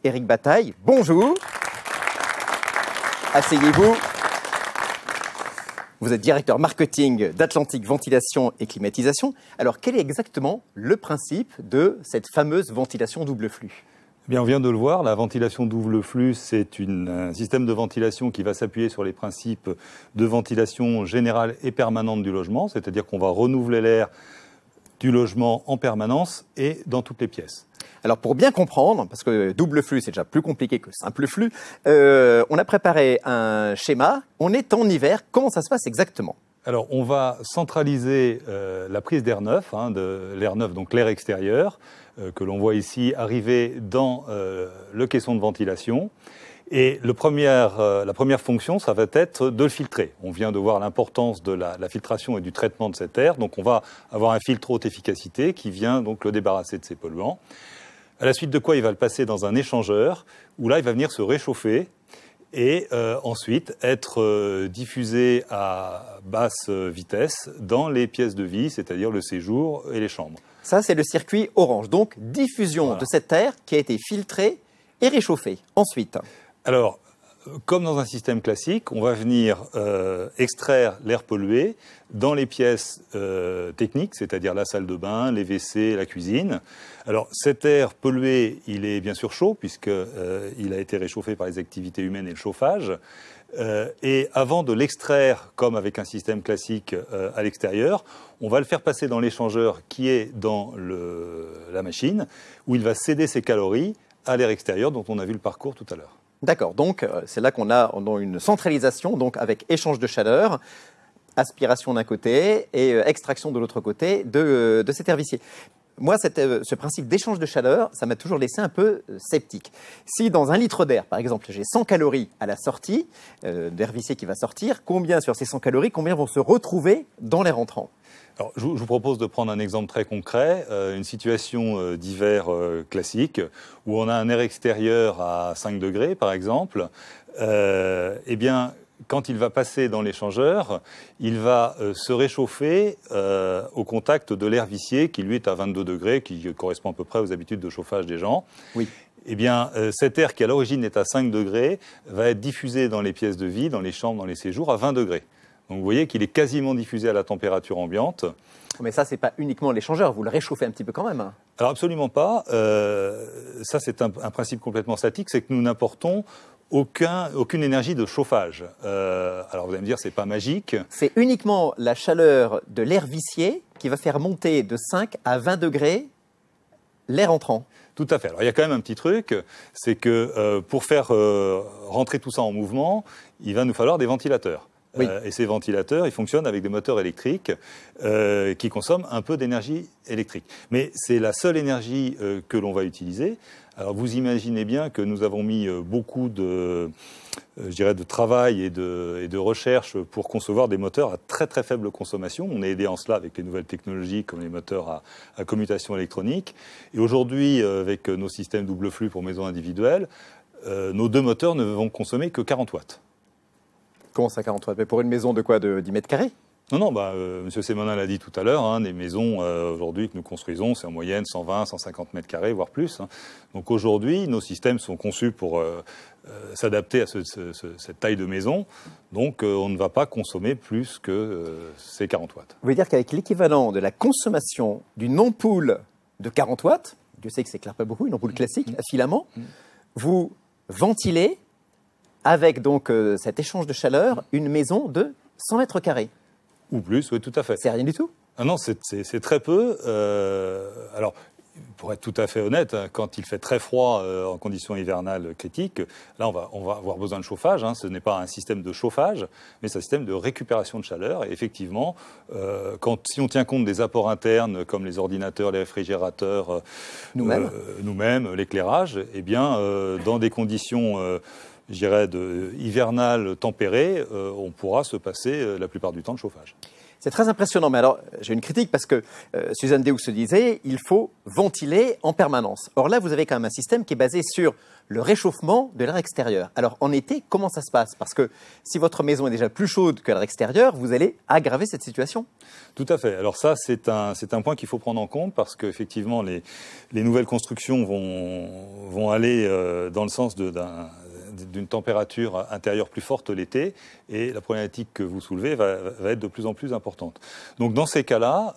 Éric Bataille. Bonjour. Asseyez-vous. Vous êtes directeur marketing d'Atlantic Ventilation et Climatisation. Alors, quel est exactement le principe de cette fameuse ventilation double flux ? Eh bien, on vient de le voir, la ventilation double flux, c'est un système de ventilation qui va s'appuyer sur les principes de ventilation générale et permanente du logement, c'est-à-dire qu'on va renouveler l'air du logement en permanence et dans toutes les pièces. Alors pour bien comprendre, parce que double flux c'est déjà plus compliqué que simple flux, on a préparé un schéma. On est en hiver, comment ça se passe exactement ? Alors on va centraliser la prise d'air neuf, de l'air neuf, donc l'air extérieur, que l'on voit ici arriver dans le caisson de ventilation. Et la première fonction, ça va être de le filtrer. On vient de voir l'importance de la filtration et du traitement de cet air. Donc on va avoir un filtre haute efficacité qui vient donc le débarrasser de ses polluants. À la suite de quoi il va le passer dans un échangeur où là il va venir se réchauffer et ensuite être diffusé à basse vitesse dans les pièces de vie, c'est-à-dire le séjour et les chambres. Ça c'est le circuit orange, donc diffusion de cet air qui a été filtré et réchauffé. Ensuite, alors, comme dans un système classique, on va venir extraire l'air pollué dans les pièces techniques, c'est-à-dire la salle de bain, les WC, la cuisine. Alors, cet air pollué, il est bien sûr chaud, puisqu'il a été réchauffé par les activités humaines et le chauffage. Et avant de l'extraire, comme avec un système classique à l'extérieur, on va le faire passer dans l'échangeur qui est dans la machine, où il va céder ses calories à l'air extérieur, dont on a vu le parcours tout à l'heure. D'accord, donc c'est là qu'on a une centralisation, donc avec échange de chaleur, aspiration d'un côté et extraction de l'autre côté de cet air vicié. Moi, ce principe d'échange de chaleur, ça m'a toujours laissé un peu sceptique. Si dans 1 litre d'air, par exemple, j'ai 100 calories à la sortie, d'air vicié qui va sortir, combien sur ces 100 calories, combien vont se retrouver dans l'air entrant ? Alors, je vous propose de prendre un exemple très concret, une situation d'hiver classique, où on a un air extérieur à 5 degrés, par exemple. Eh bien, quand il va passer dans l'échangeur, il va se réchauffer au contact de l'air vicié, qui lui est à 22 degrés, qui correspond à peu près aux habitudes de chauffage des gens. Oui. Eh bien, cet air qui à l'origine est à 5 degrés va être diffusé dans les pièces de vie, dans les chambres, dans les séjours, à 20 degrés. Donc vous voyez qu'il est quasiment diffusé à la température ambiante. Mais ça, ce n'est pas uniquement l'échangeur, vous le réchauffez un petit peu quand même. Alors absolument pas. Ça, c'est un principe complètement statique, c'est que nous n'apportons aucune énergie de chauffage. Alors vous allez me dire, c'est pas magique. C'est uniquement la chaleur de l'air vicié qui va faire monter de 5 à 20 degrés l'air entrant. Tout à fait. Alors il y a quand même un petit truc, c'est que pour faire rentrer tout ça en mouvement, il va nous falloir des ventilateurs. Oui. Et ces ventilateurs, ils fonctionnent avec des moteurs électriques qui consomment un peu d'énergie électrique. Mais c'est la seule énergie que l'on va utiliser. Alors vous imaginez bien que nous avons mis beaucoup de travail et de recherche pour concevoir des moteurs à très très faible consommation. On est aidé en cela avec les nouvelles technologies comme les moteurs à commutation électronique. Et aujourd'hui, avec nos systèmes double flux pour maisons individuelles, nos 2 moteurs ne vont consommer que 40 watts. Comment ça, 40 watts ? Mais pour une maison de quoi ? De 10 mètres carrés ? Non, M. Sémonin l'a dit tout à l'heure, des maisons aujourd'hui que nous construisons, c'est en moyenne 120, 150 mètres carrés, voire plus. Donc aujourd'hui, nos systèmes sont conçus pour s'adapter à cette taille de maison. Donc on ne va pas consommer plus que ces 40 watts. Vous voulez dire qu'avec l'équivalent de la consommation d'une ampoule de 40 watts, Dieu sait que ça éclaire pas beaucoup, une ampoule classique à filament, vous ventilez avec donc cet échange de chaleur une maison de 100 mètres carrés. Ou plus, oui, tout à fait. C'est rien du tout ? Ah non, c'est très peu. Alors, pour être tout à fait honnête, quand il fait très froid en conditions hivernales critiques, là, on va avoir besoin de chauffage. Ce n'est pas un système de chauffage, mais c'est un système de récupération de chaleur. Et effectivement, si on tient compte des apports internes, comme les ordinateurs, les réfrigérateurs, nous-mêmes, l'éclairage, eh bien, dans des conditions hivernales tempérées, on pourra se passer la plupart du temps de chauffage. C'est très impressionnant, mais alors j'ai une critique parce que Suzanne Déoux se disait il faut ventiler en permanence. Or là, vous avez quand même un système qui est basé sur le réchauffement de l'air extérieur. Alors en été, comment ça se passe? Parce que si votre maison est déjà plus chaude que l'air extérieur, vous allez aggraver cette situation. Tout à fait. Alors ça, c'est un point qu'il faut prendre en compte parce qu'effectivement, les nouvelles constructions vont aller dans le sens d'une température intérieure plus forte l'été, et la problématique que vous soulevez va être de plus en plus importante. Donc dans ces cas-là,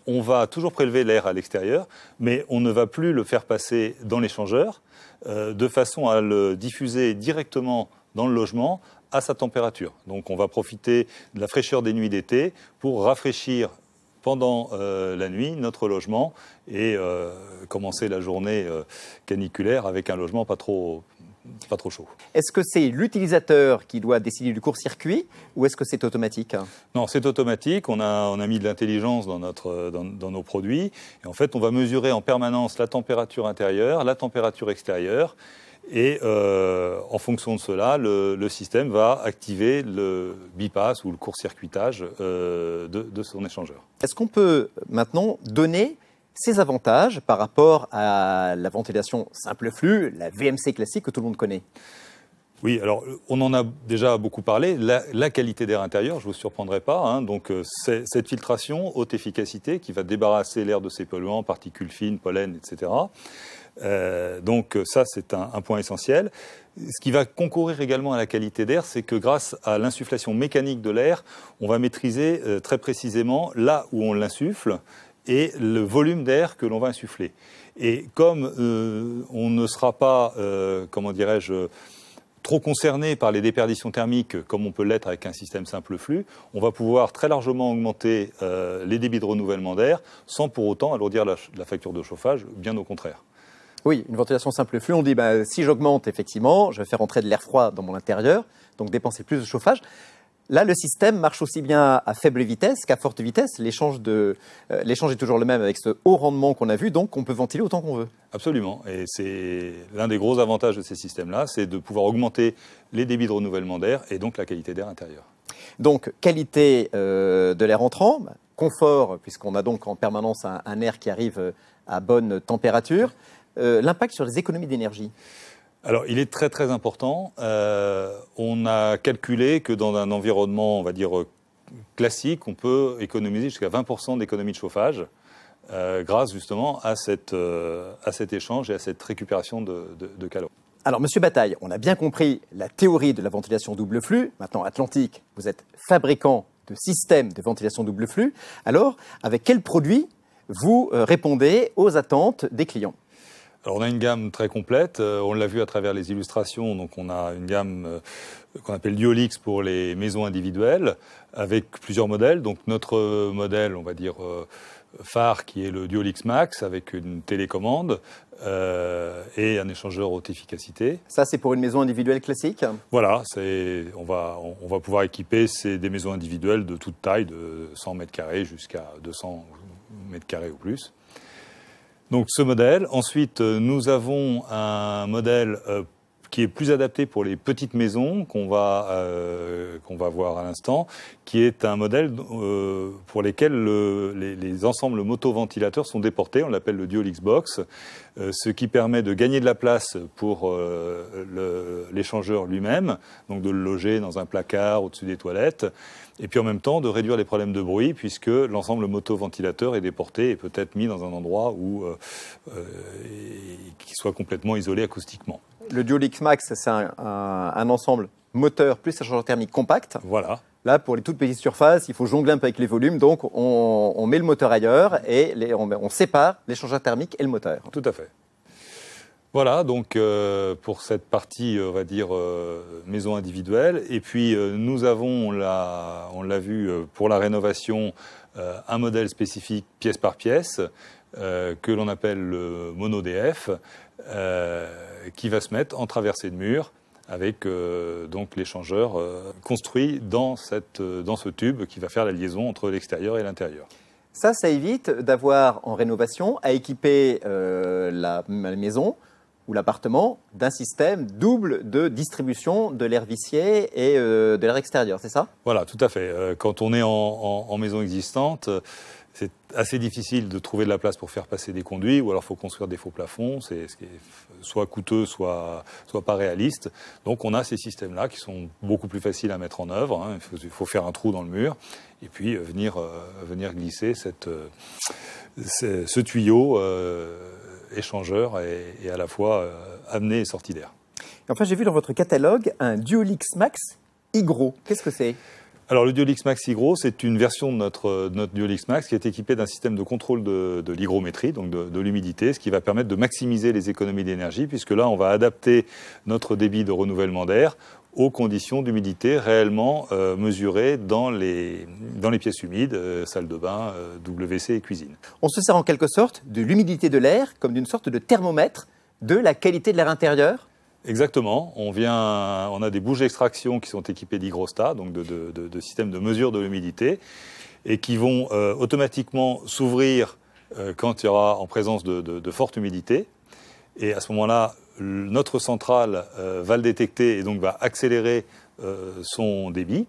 on va toujours prélever l'air à l'extérieur, mais on ne va plus le faire passer dans l'échangeur, de façon à le diffuser directement dans le logement à sa température. Donc on va profiter de la fraîcheur des nuits d'été pour rafraîchir pendant la nuit notre logement et commencer la journée caniculaire avec un logement pas trop chaud. Est-ce que c'est l'utilisateur qui doit décider du court-circuit ou est-ce que c'est automatique? Non, c'est automatique. On a mis de l'intelligence dans nos produits. Et en fait, on va mesurer en permanence la température intérieure, la température extérieure. Et en fonction de cela, le système va activer le bypass ou le court-circuitage de son échangeur. Est-ce qu'on peut maintenant donner ces avantages par rapport à la ventilation simple flux, la VMC classique que tout le monde connaît? Oui, alors on en a déjà beaucoup parlé. La qualité d'air intérieur, je ne vous surprendrai pas. Hein, donc cette filtration haute efficacité qui va débarrasser l'air de ses polluants, particules fines, pollen, etc. Donc ça, c'est un point essentiel. Ce qui va concourir également à la qualité d'air, c'est que grâce à l'insufflation mécanique de l'air, on va maîtriser très précisément là où on l'insuffle et le volume d'air que l'on va insuffler. Et comme on ne sera pas, comment dirais-je, trop concerné par les déperditions thermiques comme on peut l'être avec un système simple flux, on va pouvoir très largement augmenter les débits de renouvellement d'air sans pour autant alourdir la facture de chauffage, bien au contraire. Oui, une ventilation simple flux, on dit si j'augmente effectivement, je vais faire entrer de l'air froid dans mon intérieur, donc dépenser plus de chauffage. Là, le système marche aussi bien à faible vitesse qu'à forte vitesse. L'échange est toujours le même avec ce haut rendement qu'on a vu, donc on peut ventiler autant qu'on veut. Absolument. Et c'est l'un des gros avantages de ces systèmes-là, c'est de pouvoir augmenter les débits de renouvellement d'air et donc la qualité d'air intérieur. Donc, qualité de l'air entrant, confort, puisqu'on a donc en permanence un air qui arrive à bonne température. L'impact sur les économies d'énergie. Alors, il est très très important. On a calculé que dans un environnement, on va dire, classique, on peut économiser jusqu'à 20% d'économie de chauffage grâce justement à cet échange et à cette récupération de calories. Alors, Monsieur Bataille, on a bien compris la théorie de la ventilation double flux. Maintenant, Atlantique, vous êtes fabricant de systèmes de ventilation double flux. Alors, avec quel produit vous répondez aux attentes des clients ? Alors on a une gamme très complète, on l'a vu à travers les illustrations, donc on a une gamme qu'on appelle Duolix pour les maisons individuelles, avec plusieurs modèles. Donc notre modèle, on va dire, phare qui est le Duolix Max, avec une télécommande et un échangeur haute efficacité. Ça c'est pour une maison individuelle classique ? Voilà, on va pouvoir équiper des maisons individuelles de toute taille, de 100 mètres carrés jusqu'à 200 mètres carrés ou plus. Donc ce modèle. Ensuite, nous avons un modèle qui est plus adapté pour les petites maisons qu'on va voir à l'instant, qui est un modèle pour lesquels les ensembles motoventilateurs sont déportés. On l'appelle le Duolix Box, ce qui permet de gagner de la place pour l'échangeur lui-même, donc de le loger dans un placard au-dessus des toilettes, et puis en même temps de réduire les problèmes de bruit puisque l'ensemble motoventilateur est déporté et peut être mis dans un endroit qui soit complètement isolé acoustiquement. Le Duolix Max, c'est un ensemble moteur plus échangeur thermique compact. Voilà. Là, pour les toutes petites surfaces, il faut jongler un peu avec les volumes, donc on met le moteur ailleurs et on sépare l'échangeur thermique et le moteur. Tout à fait. Voilà, donc pour cette partie, on va dire, maison individuelle. Et puis nous avons, on l'a vu, pour la rénovation, un modèle spécifique pièce par pièce, que l'on appelle le mono-DF, qui va se mettre en traversée de mur avec donc l'échangeur construit dans ce tube qui va faire la liaison entre l'extérieur et l'intérieur. Ça évite d'avoir en rénovation à équiper la maison ou l'appartement d'un système double de distribution de l'air vicié et de l'air extérieur, c'est ça? Voilà, tout à fait. Quand on est en maison existante, c'est assez difficile de trouver de la place pour faire passer des conduits, ou alors il faut construire des faux plafonds, c'est ce qui est soit coûteux, soit pas réaliste. Donc on a ces systèmes-là qui sont beaucoup plus faciles à mettre en œuvre, hein. Il faut faire un trou dans le mur, et puis venir glisser ce tuyau échangeur et à la fois amener et sortie d'air. Enfin, j'ai vu dans votre catalogue un Duolix Max Hygro. Qu'est-ce que c'est? Alors le Duolix Max Hygro, c'est une version de notre Duolix Max qui est équipée d'un système de contrôle de l'hygrométrie, donc de l'humidité, ce qui va permettre de maximiser les économies d'énergie, puisque là on va adapter notre débit de renouvellement d'air aux conditions d'humidité réellement mesurées dans les pièces humides, salle de bain, WC et cuisine. On se sert en quelque sorte de l'humidité de l'air comme d'une sorte de thermomètre de la qualité de l'air intérieur? Exactement. On a des bouches d'extraction qui sont équipées d'hygrostats, donc de systèmes de mesure de l'humidité, et qui vont automatiquement s'ouvrir quand il y aura en présence de forte humidité. Et à ce moment-là, notre centrale va le détecter et donc va accélérer son débit.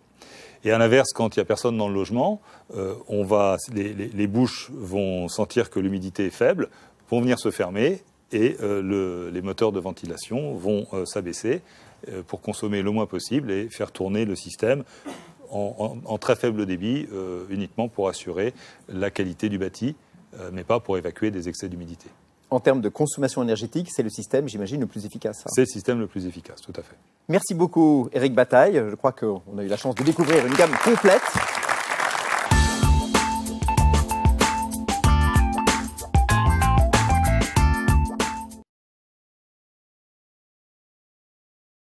Et à l'inverse, quand il n'y a personne dans le logement, les bouches vont sentir que l'humidité est faible, vont venir se fermer et les moteurs de ventilation vont s'abaisser pour consommer le moins possible et faire tourner le système en très faible débit, uniquement pour assurer la qualité du bâti, mais pas pour évacuer des excès d'humidité. En termes de consommation énergétique, c'est le système, j'imagine, le plus efficace. C'est le système le plus efficace, tout à fait. Merci beaucoup, Éric Bataille. Je crois qu'on a eu la chance de découvrir une gamme complète